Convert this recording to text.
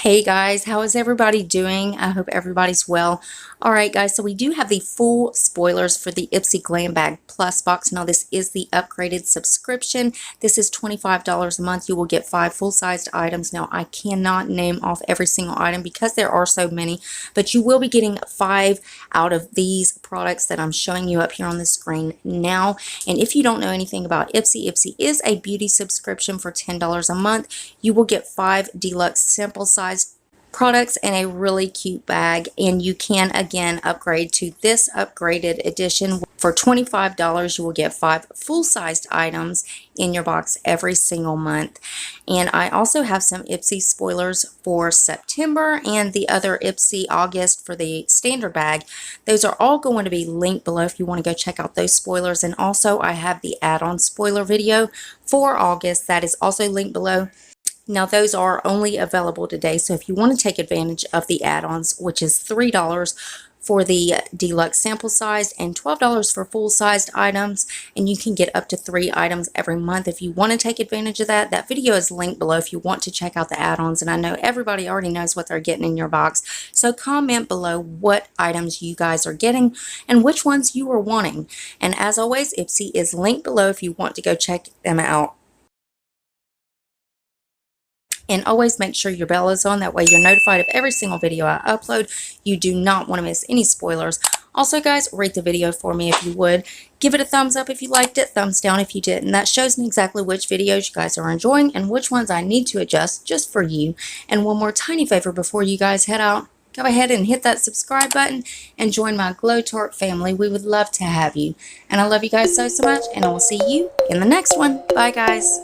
Hey guys, how is everybody doing? I hope everybody's well. Alright guys, so we do have the full spoilers for the Ipsy GlamBag Plus box. Now this is the upgraded subscription. This is $25 a month. You will get 5 full-sized items. Now I cannot name off every single item because there are so many, but you will be getting 5 out of these products that I'm showing you up here on the screen now. And if you don't know anything about Ipsy, Ipsy is a beauty subscription for $10 a month. You will get 5 deluxe sample size products and a really cute bag, and you can again upgrade to this upgraded edition. For $25 you will get 5 full-sized items in your box every single month. And I also have some Ipsy spoilers for September and the other Ipsy August for the standard bag. Those are all going to be linked below if you want to go check out those spoilers. And also I have the add-on spoiler video for August that is also linked below. Now those are only available today, so if you want to take advantage of the add-ons, which is $3 for the deluxe sample size and $12 for full-sized items, and you can get up to 3 items every month. If you want to take advantage of that, that video is linked below if you want to check out the add-ons. And I know everybody already knows what they're getting in your box, so comment below what items you guys are getting and which ones you are wanting. And as always, Ipsy is linked below if you want to go check them out. And always make sure your bell is on. That way you're notified of every single video I upload. You do not want to miss any spoilers. Also, guys, rate the video for me if you would. Give it a thumbs up if you liked it, thumbs down if you didn't. That shows me exactly which videos you guys are enjoying and which ones I need to adjust just for you. And one more tiny favor before you guys head out. Go ahead and hit that subscribe button and join my Glow Tart family. We would love to have you. And I love you guys so much, and I will see you in the next one. Bye, guys.